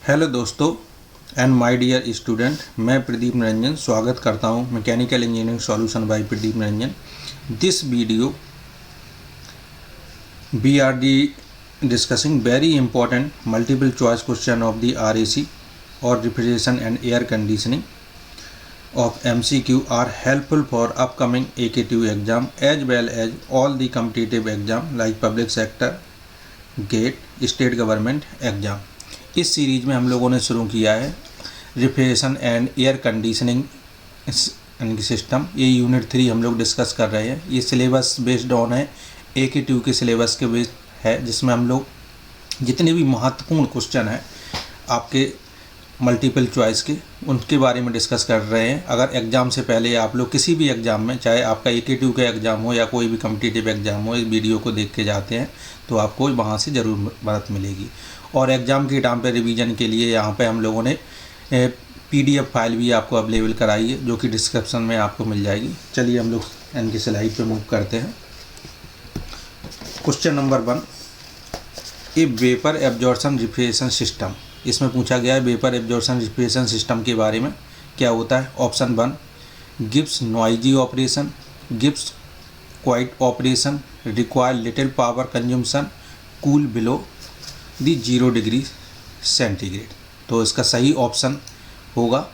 Hello दोस्तों and my dear student, मैं प्रदीप निरंजन स्वागत करता हूं mechanical engineering solution by Pradeep Niranjan. This video we are the discussing very important multiple choice question of the RAC और refrigeration and air conditioning of MCQ are helpful for upcoming AKTU exam as well as all the competitive exam like public sector, GATE, state government exam. इस series में हम लोगों ने शुरू किया है refrigeration and air conditioning system. ये unit 3 हम लोग डिस्कस कर रहे हैं। ये सिलेबस बेस्ड ऑन है AKTU के सिलेबस के बेस्ड है, जिसमें हम लोग जितने भी महत्वपूर्ण क्वेश्चन हैं आपके मल्टीपल चॉइस के, उनके बारे में डिस्कस कर रहे हैं। अगर एग्ज़ाम से पहले आप लोग किसी भी एग्ज़ाम में, चाहे आपका AKTU का एग्ज़ाम हो या कोई भी कम्पिटिटिव एग्ज़ाम हो, इस वीडियो को देख के जाते हैं तो आपको वहाँ से ज़रूर मदद मिलेगी। और एग्ज़ाम के टाइम पे रिवीजन के लिए यहाँ पे हम लोगों ने PDF फाइल भी आपको अवेलेबल कराई है, जो कि डिस्क्रिप्शन में आपको मिल जाएगी। चलिए हम लोग इनकी स्लाइड पे मूव करते हैं। क्वेश्चन नंबर 1, ए वेपर एब्जॉर्प्शन रेफ्रिजरेशन सिस्टम। इसमें पूछा गया है वेपर एब्जॉर्प्शन रेफ्रिजरेशन सिस्टम के बारे में क्या होता है। Option 1, gives noisy operation, gives quite operation, require little power consumption, cool below the 0 degree centigrade. तो इसका सही ऑप्शन होगा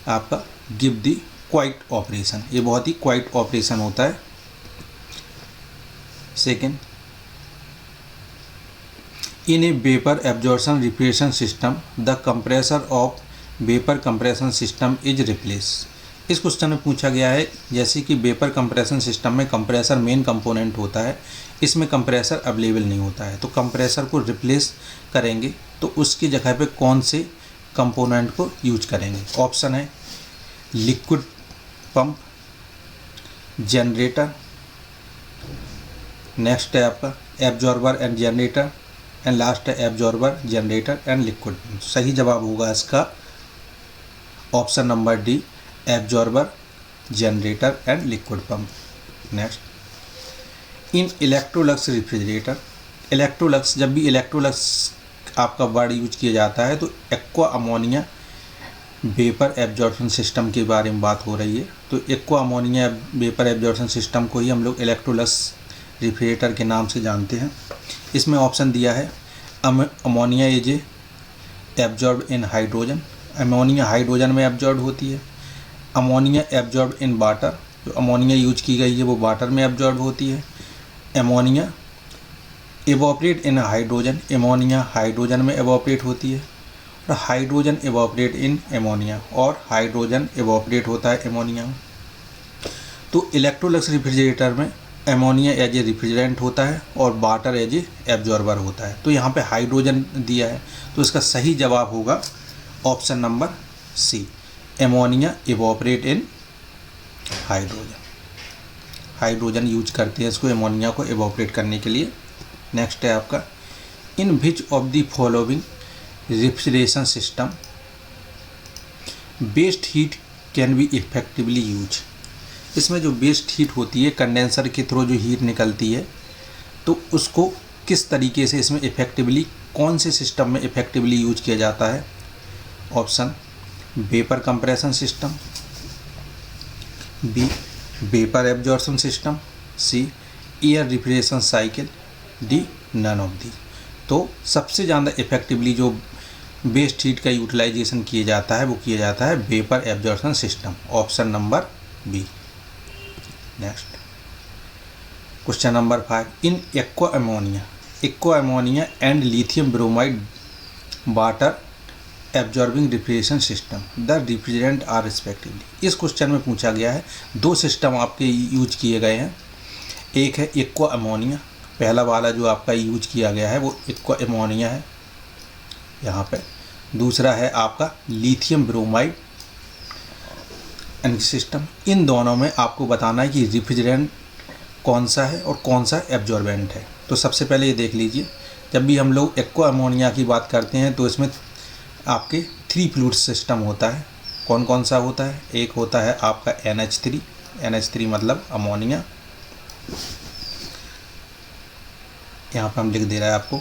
आपका गिव दी क्वाइट ऑपरेशन। ये बहुत ही क्वाइट ऑपरेशन होता है। Second, in A vapour absorption refrigeration system the compressor of vapour compression system is replace. इस क्वेश्चन में पूछा गया है जैसे कि वेपर कंप्रेशन सिस्टम में कंप्रेसर मेन कंपोनेंट होता है, इसमें कंप्रेसर अवेलेबल नहीं होता है, तो कंप्रेसर को रिप्लेस करेंगे तो उसकी जगह पे कौन से कंपोनेंट को यूज करेंगे। ऑप्शन है लिक्विड पंप, जनरेटर, नेक्स्ट है आपका absorber and generator, and last है absorber, generator and liquid pump. सही जवाब होगा इसका option number D, absorber, generator and liquid pump. Next, in Electrolux refrigerator. Electrolux, जब भी इलेक्ट्रोलक्स आपका वर्ड यूज किया जाता है तो aqua ammonia vapour absorption system के बारे में बात हो रही है। तो aqua ammonia vapour absorption system को ही हम लोग इलेक्ट्रोलक्स रेफ्रिजरेटर के नाम से जानते हैं। इसमें ऑप्शन दिया है ammonia is absorb in hydrogen, ammonia hydrogen में एब्जॉर्ब होती है। अमोनिया एब्जॉर्ब इन वाटर, जो अमोनिया यूज की गई है वो वाटर में एब्जॉर्ब होती है। Ammonia evaporate in hydrogen, ammonia hydrogen में एवोपरेट होती है। और हाइड्रोजन एवोपरेट इन अमोनिया, और हाइड्रोजन एवोपरेट होता है अमोनिया में। तो इलेक्ट्रोलक्स रेफ्रिजरेटर में अमोनिया एज ए रेफ्रिजरेंट होता है और वाटर एज ए एब्जॉर्बर होता है। तो यहाँ पे हाइड्रोजन दिया है, तो इसका सही जवाब होगा option number C, ammonia evaporate in hydrogen. Hydrogen use करते हैं इसको अमोनिया को एवोपरेट करने के लिए। नेक्स्ट है आपका, in which of the following refrigeration system waste heat can be effectively use. इसमें जो वेस्ट हीट होती है, कंडेंसर के थ्रू जो हीट निकलती है, तो उसको किस तरीके से इसमें इफेक्टिवली, कौन से सिस्टम में इफेक्टिवली यूज किया जाता है। Option vapour compression system, B vapour absorption system, C air refrigeration cycle, D none of the. तो सबसे ज़्यादा इफेक्टिवली जो वेस्ट हीट का यूटिलाइजेशन किया जाता है वो किया जाता है vapour absorption system, option number B. Next, question number 5, in aqua ammonia and lithium bromide water absorbing refrigeration system the refrigerant are respectively. इस क्वेश्चन में पूछा गया है दो सिस्टम आपके यूज किए गए हैं। एक है एक्वा अमोनिया, पहला वाला जो आपका यूज किया गया है वो एक्वा अमोनिया है यहाँ पे। दूसरा है आपका लिथियम ब्रोमाइड सिस्टम। इन दोनों में आपको बताना है कि रेफ्रिजरेंट कौन सा है और कौन सा एब्जॉर्बेंट है। तो सबसे पहले ये देख लीजिए, जब भी हम लोग एक्वा अमोनिया की बात करते हैं तो इसमें आपके 3 फ्लूइड सिस्टम होता है। कौन कौन सा होता है। एक होता है आपका NH3 मतलब अमोनिया, यहाँ पर हम लिख दे रहा है आपको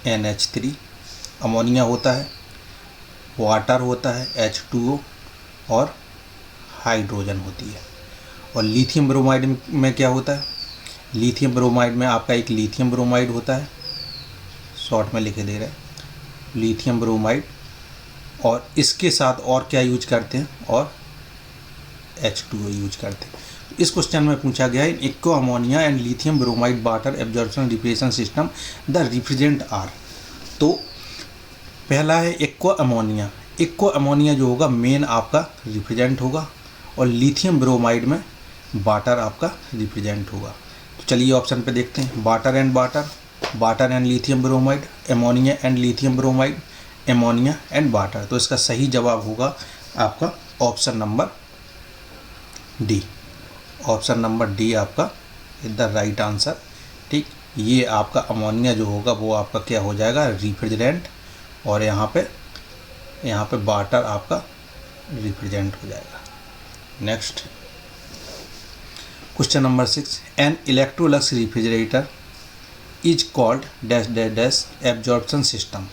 NH3, अमोनिया होता है, वाटर होता है H2O और हाइड्रोजन होती है। और लिथियम ब्रोमाइड में क्या होता है? लिथियम ब्रोमाइड में आपका एक लिथियम ब्रोमाइड होता है, शॉर्ट में लिखे दे रहे हैं लिथियम ब्रोमाइड, और इसके साथ और क्या यूज करते हैं? और H2O यूज करते हैं। तो इस क्वेश्चन में पूछा गया है aqua ammonia and lithium bromide water absorption refrigeration system the refrigerant are. तो पहला है एक्वा अमोनिया। एक्वा अमोनिया जो होगा मेन आपका रिफ्रिजरेंट होगा, और लिथियम ब्रोमाइड में वाटर आपका रिफ्रिजरेंट होगा। तो चलिए ऑप्शन पे देखते हैं, water and water, water and lithium bromide, ammonia and lithium bromide, ammonia and water. तो इसका सही जवाब होगा आपका option number D. Option number D आपका इज द राइट आंसर। ठीक, ये आपका अमोनिया जो होगा वो आपका क्या हो जाएगा? रिफ्रिजरेंट, और यहाँ पे वाटर आपका रिफ्रिजरेंट हो जाएगा। Next question number 6, an Electrolux refrigerator is called dash dash dash absorption system.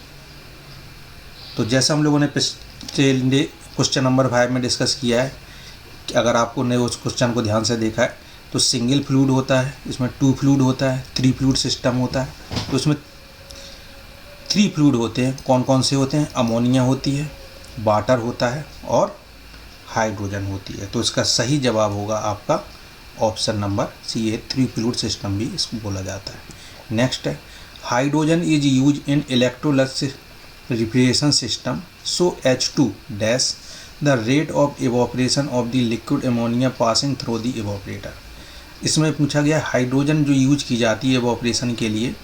तो जैसा हम लोगों ने पिछले क्वेश्चन नंबर 5 में डिस्कस किया है कि अगर आपको ने उस क्वेश्चन को ध्यान से देखा है तो सिंगल फ्लूइड होता है, इसमें 2 फ्लूइड होता है, 3 फ्लूइड सिस्टम होता है। तो इसमें 3 फ्लूइड होते हैं, कौन कौन से होते हैं? अमोनिया होती है, वाटर होता है और हाइड्रोजन होती है। तो इसका सही जवाब होगा आपका ऑप्शन नंबर सी है, 3 फ्लूइड सिस्टम भी इसको बोला जाता है। नेक्स्ट है, hydrogen is use in Electrolux refrigeration system, so H2 dash the rate of evaporation of the liquid ammonia passing through the evaporator. इसमें पूछा गया हाइड्रोजन जो यूज की जाती है इवोपरेशन के लिए,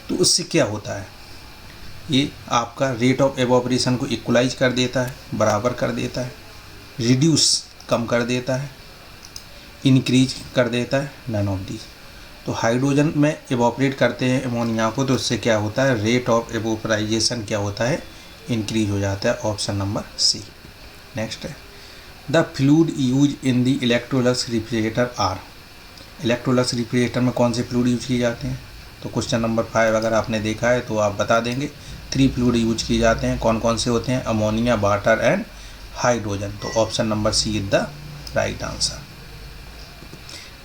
तो उससे क्या होता है? ये आपका रेट ऑफ इवोपरेशन को इक्वलाइज कर देता है, बराबर कर देता है, रिड्यूस कम कर देता है, इंक्रीज कर देता है, नन ऑफ दीज। तो हाइड्रोजन में इवोपरेट करते हैं अमोनिया को, तो उससे क्या होता है? रेट ऑफ इवोपराइजेशन क्या होता है? इंक्रीज हो जाता है। Option number C. नेक्स्ट है, the fluid use in the Electrolux refrigerator are. Electrolux refrigerator में कौन से फ्लूइड यूज किए जाते हैं? तो क्वेश्चन नंबर 5 अगर आपने देखा है तो आप बता देंगे। 3 फ्लूइड यूज किए जाते हैं, कौन कौन से होते हैं? Ammonia, water and hydrogen. तो option number C is the right answer.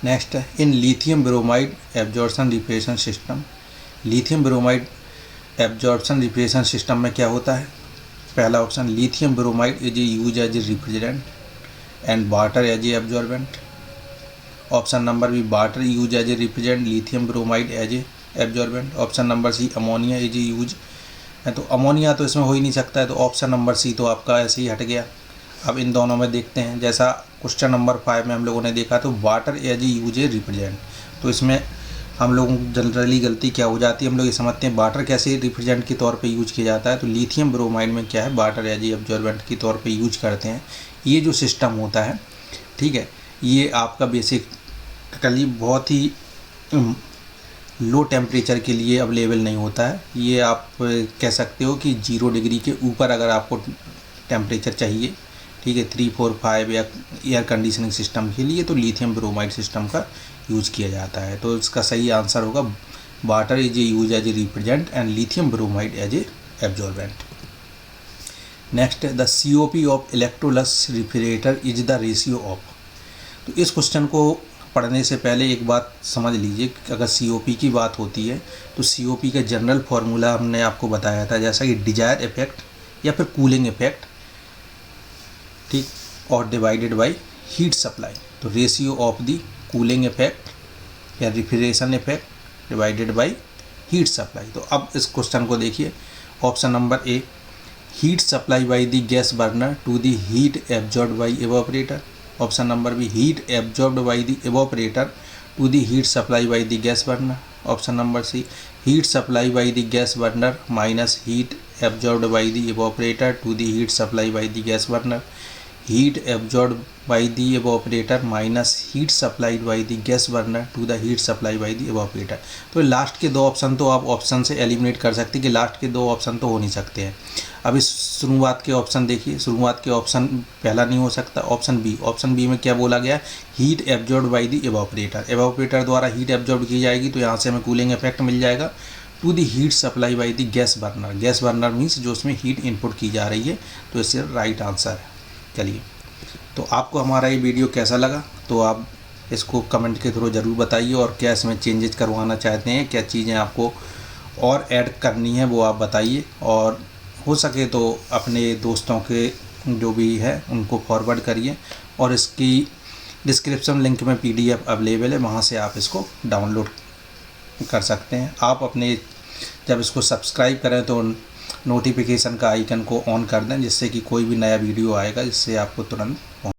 Next है, in lithium bromide absorption refrigeration system. Lithium bromide absorption refrigeration system में क्या होता है? पहला option, lithium bromide is use as a refrigerant and water as a absorbent. Option number B, water use as a refrigerant, lithium bromide as a absorbent. Option number C, ammonia is use है। तो ammonia तो इसमें हो ही नहीं सकता है, तो option number सी तो आपका ऐसे ही हट गया। अब इन दोनों में देखते हैं, जैसा क्वेश्चन नंबर 5 में हम लोगों ने देखा तो वाटर एज ए यूज ए रिफ्रिजरेंट। तो इसमें हम लोगों को जनरली गलती क्या हो जाती है, हम लोग ये समझते हैं वाटर कैसे रिफ्रिजरेंट के तौर पे यूज किया जाता है। तो लिथियम ब्रोमाइड में क्या है? वाटर एज ए एब्जॉर्बेंट के तौर पे यूज करते हैं। ये जो सिस्टम होता है, ठीक है, ये आपका बेसिकली बहुत ही लो टेम्परेचर के लिए अवेलेबल नहीं होता है। ये आप कह सकते हो कि 0 डिग्री के ऊपर अगर आपको टेम्परेचर चाहिए, ठीक है, 3, 4, 5 या एयर कंडीशनिंग सिस्टम के लिए, तो लिथियम ब्रोमाइड सिस्टम का यूज किया जाता है। तो इसका सही आंसर होगा water is a use as a refrigerant and lithium bromide as a absorbent. Next, the COP of Electrolux refrigerator is the ratio of. तो इस क्वेश्चन को पढ़ने से पहले एक बात समझ लीजिए कि अगर COP की बात होती है तो COP का जनरल फार्मूला हमने आपको बताया था, जैसा कि डिजायर इफेक्ट या फिर कूलिंग इफेक्ट, ठीक, और डिवाइडेड बाय हीट सप्लाई। तो ratio of the cooling effect या refrigeration effect divided by heat supply. तो अब इस क्वेश्चन को देखिए, option number A, heat supply by the gas burner to the heat absorbed by evaporator. Option number B, heat absorbed by the evaporator to the heat supply by the gas burner. Option number C, heat supply by the gas burner minus heat absorbed by the evaporator to the heat supply by the gas burner. Heat absorbed by the evaporator minus heat supplied by the gas burner to the heat supply by the evaporator. तो last के 2 option तो आप option से eliminate कर सकते हैं कि last के 2 ऑप्शन तो हो नहीं सकते हैं। अब इस शुरुआत के ऑप्शन देखिए, शुरुआत के ऑप्शन पहला नहीं हो सकता। ऑप्शन बी, ऑप्शन बी में क्या बोला गया? Heat absorbed by the evaporator. Evaporator द्वारा हीट एब्जॉर्ब की जाएगी तो यहाँ से हमें कूलिंग इफेक्ट मिल जाएगा। To the heat supply by the gas burner. Gas burner means जो उसमें हीट इनपुट की जा रही है, तो इससे राइट आंसर है। चलिए, तो आपको हमारा ये वीडियो कैसा लगा, तो आप इसको कमेंट के थ्रू ज़रूर बताइए, और क्या इसमें चेंजेस करवाना चाहते हैं, क्या चीज़ें आपको और ऐड करनी है वो आप बताइए, और हो सके तो अपने दोस्तों के जो भी है उनको फॉरवर्ड करिए, और इसकी डिस्क्रिप्शन लिंक में PDF अवेलेबल है, वहाँ से आप इसको डाउनलोड कर सकते हैं। आप अपने जब इसको सब्सक्राइब करें तो नोटिफिकेशन का आइकन को ऑन कर दें, जिससे कि कोई भी नया वीडियो आएगा जिससे आपको तुरंत पहुँच